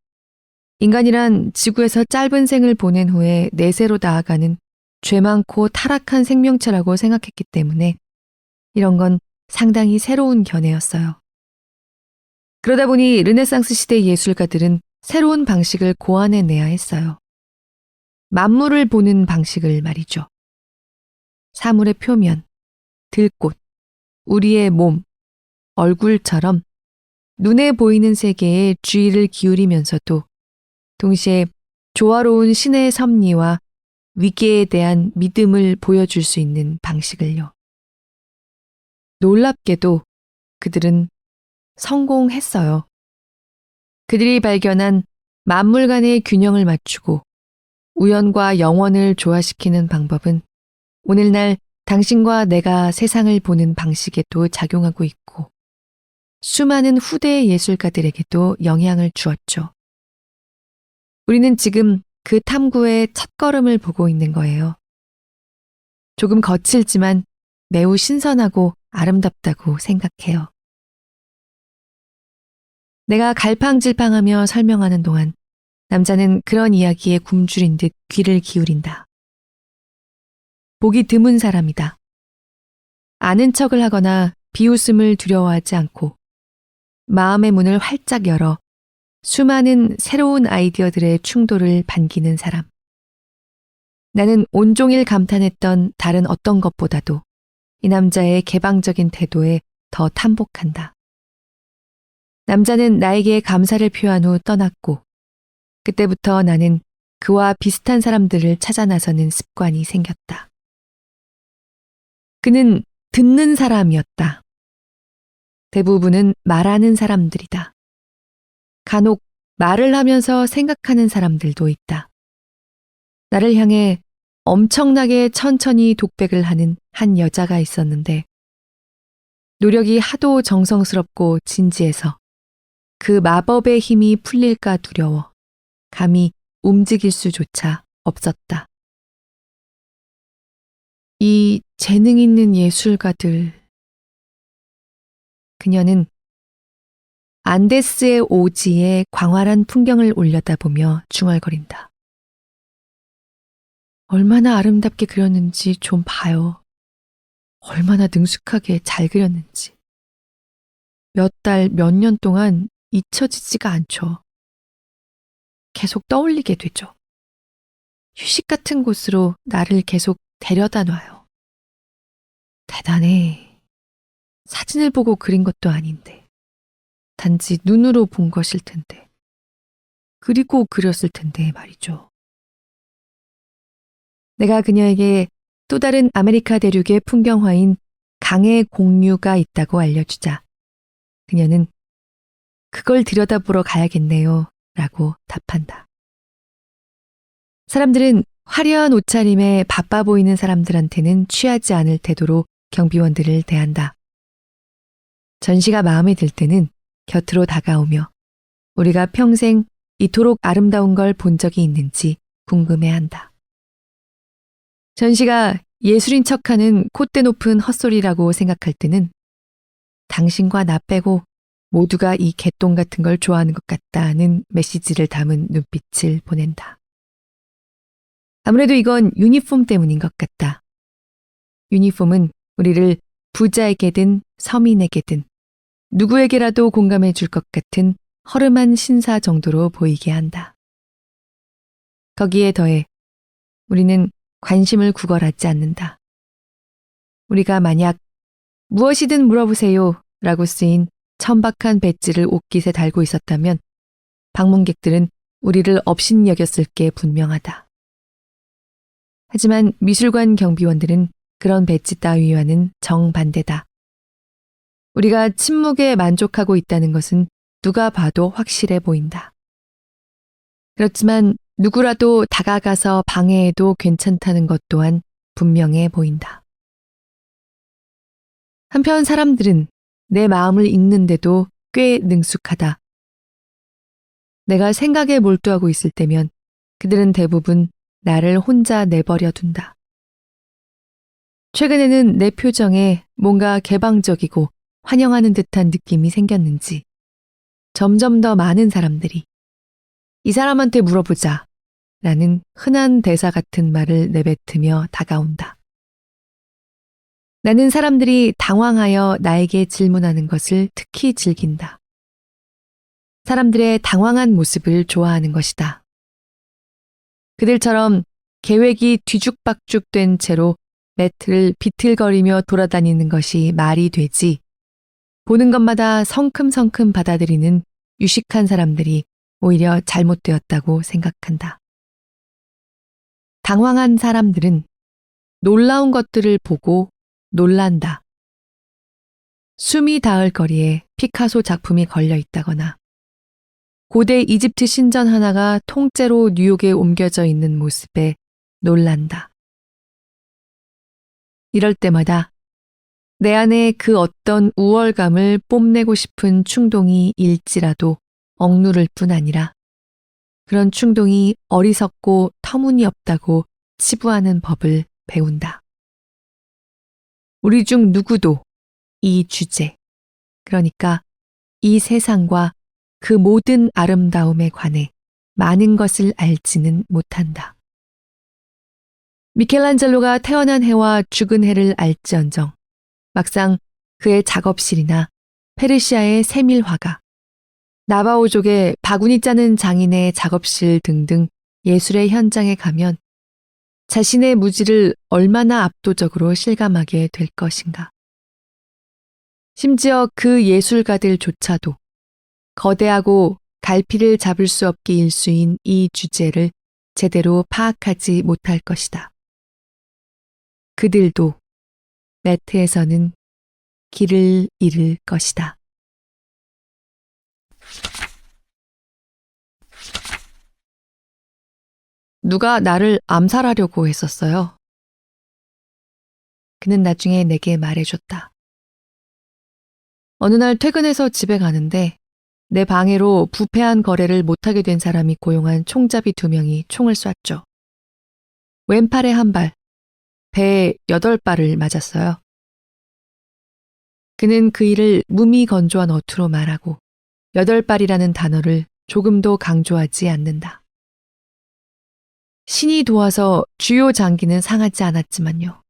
인간이란 지구에서 짧은 생을 보낸 후에 내세로 나아가는 죄 많고 타락한 생명체라고 생각했기 때문에 이런 건 상당히 새로운 견해였어요. 그러다 보니 르네상스 시대 예술가들은 새로운 방식을 고안해내야 했어요. 만물을 보는 방식을 말이죠. 사물의 표면, 들꽃, 우리의 몸, 얼굴처럼 눈에 보이는 세계에 주의를 기울이면서도 동시에 조화로운 신의 섭리와 위계에 대한 믿음을 보여줄 수 있는 방식을요. 놀랍게도 그들은 성공했어요. 그들이 발견한 만물 간의 균형을 맞추고 우연과 영원을 조화시키는 방법은 오늘날 당신과 내가 세상을 보는 방식에도 작용하고 있고 수많은 후대 예술가들에게도 영향을 주었죠. 우리는 지금 그 탐구의 첫걸음을 보고 있는 거예요. 조금 거칠지만 매우 신선하고 아름답다고 생각해요. 내가 갈팡질팡하며 설명하는 동안 남자는 그런 이야기에 굶주린 듯 귀를 기울인다. 보기 드문 사람이다. 아는 척을 하거나 비웃음을 두려워하지 않고 마음의 문을 활짝 열어 수많은 새로운 아이디어들의 충돌을 반기는 사람. 나는 온종일 감탄했던 다른 어떤 것보다도 이 남자의 개방적인 태도에 더 탐복한다. 남자는 나에게 감사를 표한 후 떠났고 그때부터 나는 그와 비슷한 사람들을 찾아 나서는 습관이 생겼다. 그는 듣는 사람이었다. 대부분은 말하는 사람들이다. 간혹 말을 하면서 생각하는 사람들도 있다. 나를 향해 엄청나게 천천히 독백을 하는 한 여자가 있었는데 노력이 하도 정성스럽고 진지해서 그 마법의 힘이 풀릴까 두려워 감히 움직일 수조차 없었다. 이 재능 있는 예술가들. 그녀는 안데스의 오지에 광활한 풍경을 올려다보며 중얼거린다. 얼마나 아름답게 그렸는지 좀 봐요. 얼마나 능숙하게 잘 그렸는지. 몇 달, 몇 년 동안 잊혀지지가 않죠. 계속 떠올리게 되죠. 휴식 같은 곳으로 나를 계속 데려다 놔요. 대단해. 사진을 보고 그린 것도 아닌데. 단지 눈으로 본 것일 텐데. 그리고 그렸을 텐데 말이죠. 내가 그녀에게 또 다른 아메리카 대륙의 풍경화인 강의 공유가 있다고 알려주자 그녀는 그걸 들여다보러 가야겠네요 라고 답한다. 사람들은 화려한 옷차림에 바빠 보이는 사람들한테는 취하지 않을 태도로 경비원들을 대한다. 전시가 마음에 들 때는 곁으로 다가오며 우리가 평생 이토록 아름다운 걸 본 적이 있는지 궁금해한다. 전시가 예술인 척하는 콧대 높은 헛소리라고 생각할 때는 당신과 나 빼고 모두가 이 개똥 같은 걸 좋아하는 것 같다는 메시지를 담은 눈빛을 보낸다. 아무래도 이건 유니폼 때문인 것 같다. 유니폼은 우리를 부자에게든 서민에게든 누구에게라도 공감해 줄 것 같은 허름한 신사 정도로 보이게 한다. 거기에 더해 우리는 관심을 구걸하지 않는다. 우리가 만약 무엇이든 물어보세요 라고 쓰인 천박한 배지를 옷깃에 달고 있었다면 방문객들은 우리를 업신여겼을 게 분명하다. 하지만 미술관 경비원들은 그런 배지 따위와는 정반대다. 우리가 침묵에 만족하고 있다는 것은 누가 봐도 확실해 보인다. 그렇지만 누구라도 다가가서 방해해도 괜찮다는 것 또한 분명해 보인다. 한편 사람들은 내 마음을 읽는데도 꽤 능숙하다. 내가 생각에 몰두하고 있을 때면 그들은 대부분 나를 혼자 내버려 둔다. 최근에는 내 표정에 뭔가 개방적이고 환영하는 듯한 느낌이 생겼는지 점점 더 많은 사람들이 이 사람한테 물어보자 라는 흔한 대사 같은 말을 내뱉으며 다가온다. 나는 사람들이 당황하여 나에게 질문하는 것을 특히 즐긴다. 사람들의 당황한 모습을 좋아하는 것이다. 그들처럼 계획이 뒤죽박죽된 채로 매트를 비틀거리며 돌아다니는 것이 말이 되지 보는 것마다 성큼성큼 받아들이는 유식한 사람들이 오히려 잘못되었다고 생각한다. 당황한 사람들은 놀라운 것들을 보고 놀란다. 숨이 닿을 거리에 피카소 작품이 걸려 있다거나 고대 이집트 신전 하나가 통째로 뉴욕에 옮겨져 있는 모습에 놀란다. 이럴 때마다 내 안에 그 어떤 우월감을 뽐내고 싶은 충동이 일지라도 억누를 뿐 아니라 그런 충동이 어리석고 터무니없다고 치부하는 법을 배운다. 우리 중 누구도 이 주제, 그러니까 이 세상과 그 모든 아름다움에 관해 많은 것을 알지는 못한다. 미켈란젤로가 태어난 해와 죽은 해를 알지언정 막상 그의 작업실이나 페르시아의 세밀화가, 나바오족의 바구니 짜는 장인의 작업실 등등 예술의 현장에 가면 자신의 무지를 얼마나 압도적으로 실감하게 될 것인가. 심지어 그 예술가들조차도 거대하고 갈피를 잡을 수 없기 일수인 이 주제를 제대로 파악하지 못할 것이다. 그들도 매트에서는 길을 잃을 것이다. 누가 나를 암살하려고 했었어요. 그는 나중에 내게 말해줬다. 어느 날 퇴근해서 집에 가는데 내 방해로 부패한 거래를 못하게 된 사람이 고용한 총잡이 2명이 총을 쐈죠. 왼팔에 1발, 배에 8발을 맞았어요. 그는 그 일을 무미건조한 어투로 말하고 8발이라는 단어를 조금도 강조하지 않는다. 신이 도와서 주요 장기는 상하지 않았지만요.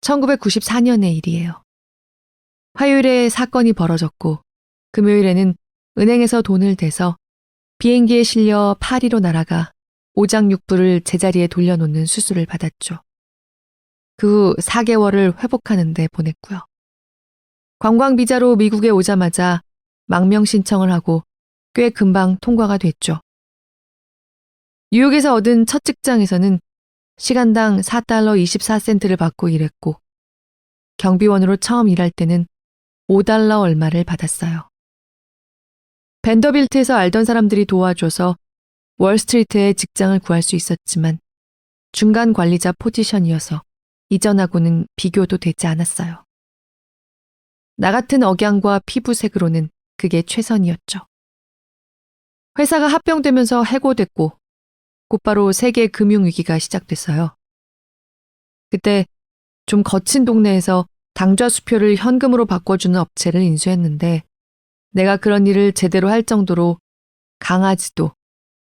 1994년의 일이에요. 화요일에 사건이 벌어졌고 금요일에는 은행에서 돈을 대서 비행기에 실려 파리로 날아가 오장육부를 제자리에 돌려놓는 수술을 받았죠. 그 후 4개월을 회복하는 데 보냈고요. 관광비자로 미국에 오자마자 망명 신청을 하고 꽤 금방 통과가 됐죠. 뉴욕에서 얻은 첫 직장에서는 시간당 $4 24센트를 받고 일했고 경비원으로 처음 일할 때는 $5 얼마를 받았어요. 밴더빌트에서 알던 사람들이 도와줘서 월스트리트에 직장을 구할 수 있었지만 중간 관리자 포지션이어서 이전하고는 비교도 되지 않았어요. 나 같은 억양과 피부색으로는 그게 최선이었죠. 회사가 합병되면서 해고됐고 곧바로 세계 금융위기가 시작됐어요. 그때 좀 거친 동네에서 당좌 수표를 현금으로 바꿔주는 업체를 인수했는데 내가 그런 일을 제대로 할 정도로 강하지도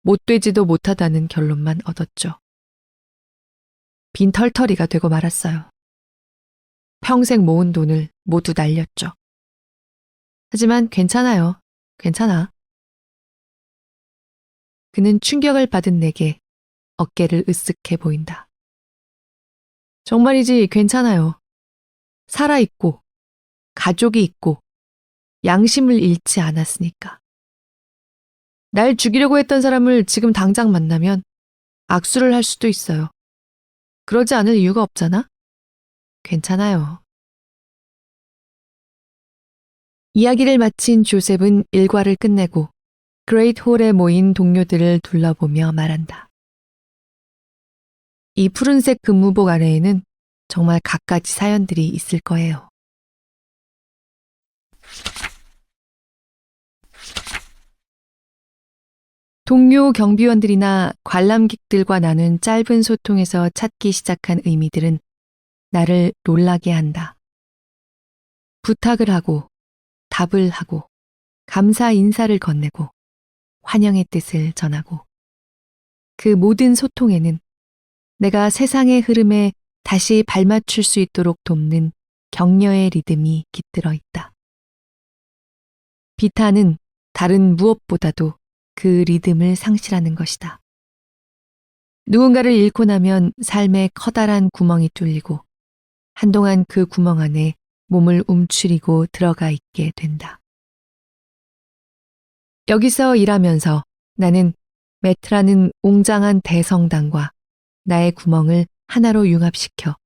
못되지도 못하다는 결론만 얻었죠. 빈털터리가 되고 말았어요. 평생 모은 돈을 모두 날렸죠. 하지만 괜찮아요. 괜찮아. 그는 충격을 받은 내게 어깨를 으쓱해 보인다. 정말이지 괜찮아요. 살아있고 가족이 있고 양심을 잃지 않았으니까. 날 죽이려고 했던 사람을 지금 당장 만나면 악수를 할 수도 있어요. 그러지 않을 이유가 없잖아? 괜찮아요. 이야기를 마친 조셉은 일과를 끝내고 그레이트 홀에 모인 동료들을 둘러보며 말한다. 이 푸른색 근무복 아래에는 정말 갖가지 사연들이 있을 거예요. 동료 경비원들이나 관람객들과 나눈 짧은 소통에서 찾기 시작한 의미들은 나를 놀라게 한다. 부탁을 하고, 답을 하고, 감사 인사를 건네고, 환영의 뜻을 전하고, 그 모든 소통에는 내가 세상의 흐름에 다시 발맞출 수 있도록 돕는 격려의 리듬이 깃들어 있다. 비타는 다른 무엇보다도 그 리듬을 상실하는 것이다. 누군가를 잃고 나면 삶에 커다란 구멍이 뚫리고 한동안 그 구멍 안에 몸을 움츠리고 들어가 있게 된다. 여기서 일하면서 나는 매트라는 웅장한 대성당과 나의 구멍을 하나로 융합시켜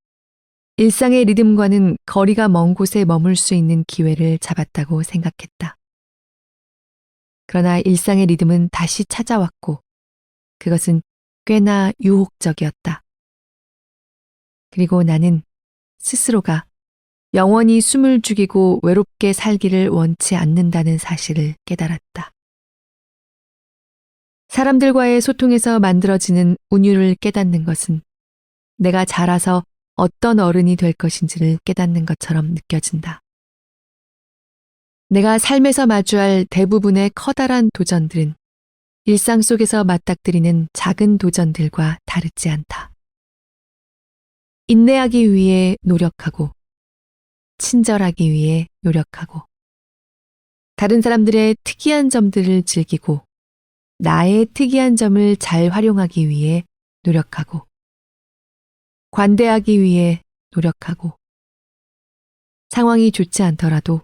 일상의 리듬과는 거리가 먼 곳에 머물 수 있는 기회를 잡았다고 생각했다. 그러나 일상의 리듬은 다시 찾아왔고 그것은 꽤나 유혹적이었다. 그리고 나는 스스로가 영원히 숨을 죽이고 외롭게 살기를 원치 않는다는 사실을 깨달았다. 사람들과의 소통에서 만들어지는 운율을 깨닫는 것은 내가 자라서 어떤 어른이 될 것인지를 깨닫는 것처럼 느껴진다. 내가 삶에서 마주할 대부분의 커다란 도전들은 일상 속에서 맞닥뜨리는 작은 도전들과 다르지 않다. 인내하기 위해 노력하고, 친절하기 위해 노력하고, 다른 사람들의 특이한 점들을 즐기고, 나의 특이한 점을 잘 활용하기 위해 노력하고, 관대하기 위해 노력하고, 상황이 좋지 않더라도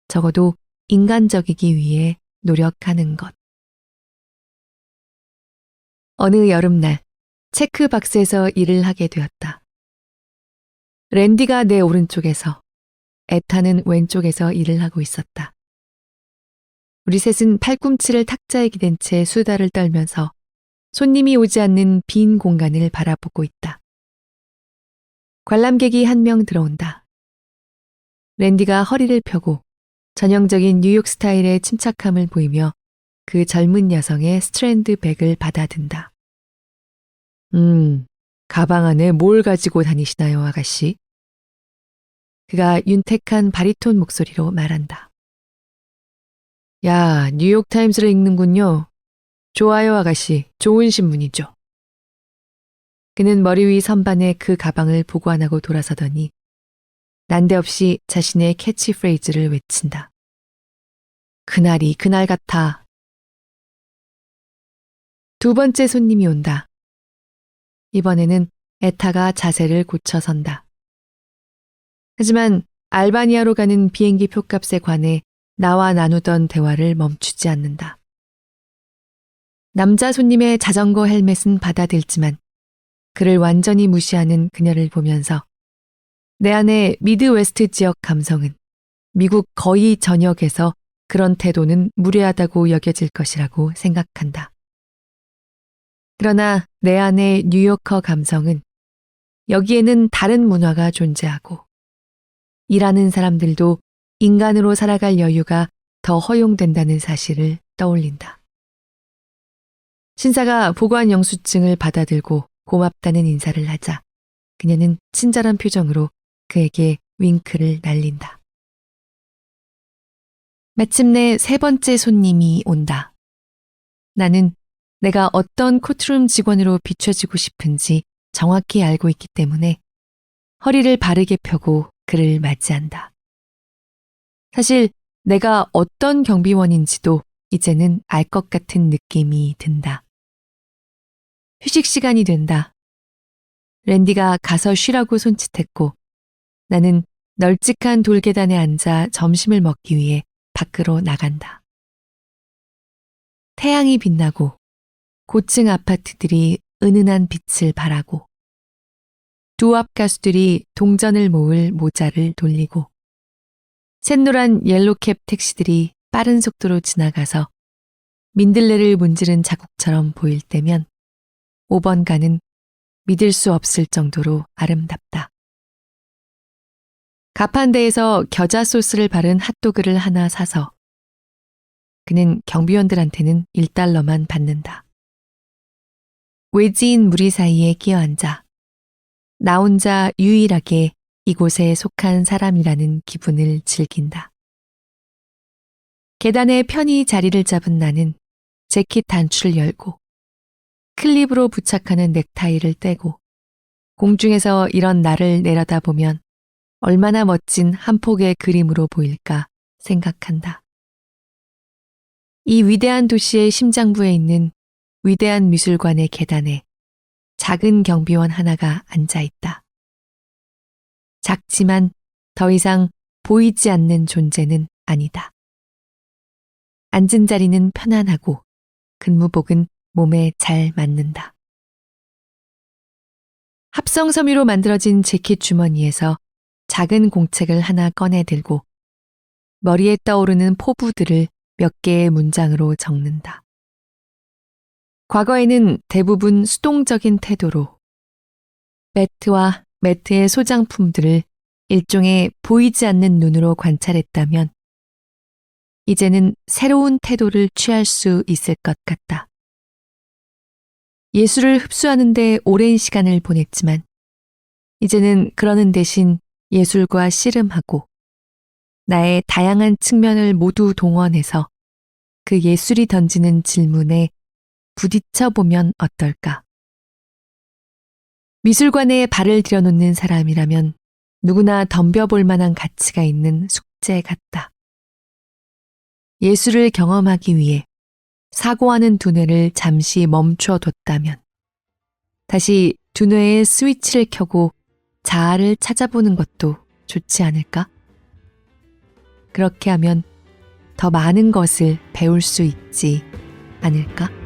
적어도 인간적이기 위해 노력하는 것. 어느 여름날 체크박스에서 일을 하게 되었다. 랜디가 내 오른쪽에서, 에타는 왼쪽에서 일을 하고 있었다. 우리 셋은 팔꿈치를 탁자에 기댄 채 수다를 떨면서 손님이 오지 않는 빈 공간을 바라보고 있다. 관람객이 한 명 들어온다. 랜디가 허리를 펴고 전형적인 뉴욕 스타일의 침착함을 보이며 그 젊은 여성의 스트랜드 백을 받아든다. 가방 안에 뭘 가지고 다니시나요, 아가씨? 그가 윤택한 바리톤 목소리로 말한다. 야, 뉴욕타임스를 읽는군요. 좋아요, 아가씨. 좋은 신문이죠. 그는 머리 위 선반에 그 가방을 보관하고 돌아서더니 난데없이 자신의 캐치프레이즈를 외친다. 그날이 그날 같아. 두 번째 손님이 온다. 이번에는 에타가 자세를 고쳐 선다. 하지만 알바니아로 가는 비행기 표값에 관해 나와 나누던 대화를 멈추지 않는다. 남자 손님의 자전거 헬멧은 받아들지만 그를 완전히 무시하는 그녀를 보면서 내 안의 미드웨스트 지역 감성은 미국 거의 전역에서 그런 태도는 무례하다고 여겨질 것이라고 생각한다. 그러나 내 안의 뉴요커 감성은 여기에는 다른 문화가 존재하고 일하는 사람들도 인간으로 살아갈 여유가 더 허용된다는 사실을 떠올린다. 신사가 보관 영수증을 받아들고 고맙다는 인사를 하자 그녀는 친절한 표정으로 그에게 윙크를 날린다. 마침내 세 번째 손님이 온다. 나는 내가 어떤 코트룸 직원으로 비춰지고 싶은지 정확히 알고 있기 때문에 허리를 바르게 펴고 그를 맞이한다. 사실 내가 어떤 경비원인지도 이제는 알 것 같은 느낌이 든다. 휴식 시간이 된다. 랜디가 가서 쉬라고 손짓했고 나는 널찍한 돌계단에 앉아 점심을 먹기 위해 밖으로 나간다. 태양이 빛나고 고층 아파트들이 은은한 빛을 발하고 두 앞 가수들이 동전을 모을 모자를 돌리고 샛노란 옐로캡 택시들이 빠른 속도로 지나가서 민들레를 문지른 자국처럼 보일 때면 5번가는 믿을 수 없을 정도로 아름답다. 가판대에서 겨자 소스를 바른 핫도그를 하나 사서 그는 경비원들한테는 1달러만 받는다. 외지인 무리 사이에 끼어앉아 나 혼자 유일하게 이곳에 속한 사람이라는 기분을 즐긴다. 계단에 편히 자리를 잡은 나는 재킷 단추를 열고 클립으로 부착하는 넥타이를 떼고 공중에서 이런 나를 내려다보면 얼마나 멋진 한 폭의 그림으로 보일까 생각한다. 이 위대한 도시의 심장부에 있는 위대한 미술관의 계단에 작은 경비원 하나가 앉아 있다. 작지만 더 이상 보이지 않는 존재는 아니다. 앉은 자리는 편안하고 근무복은 몸에 잘 맞는다. 합성 섬유로 만들어진 재킷 주머니에서 작은 공책을 하나 꺼내 들고 머리에 떠오르는 포부들을 몇 개의 문장으로 적는다. 과거에는 대부분 수동적인 태도로 매트와 매트의 소장품들을 일종의 보이지 않는 눈으로 관찰했다면 이제는 새로운 태도를 취할 수 있을 것 같다. 예술을 흡수하는 데 오랜 시간을 보냈지만 이제는 그러는 대신 예술과 씨름하고 나의 다양한 측면을 모두 동원해서 그 예술이 던지는 질문에 부딪혀보면 어떨까? 미술관에 발을 들여놓는 사람이라면 누구나 덤벼볼 만한 가치가 있는 숙제 같다. 예술을 경험하기 위해 사고하는 두뇌를 잠시 멈춰뒀다면 다시 두뇌의 스위치를 켜고 자아를 찾아보는 것도 좋지 않을까? 그렇게 하면 더 많은 것을 배울 수 있지 않을까?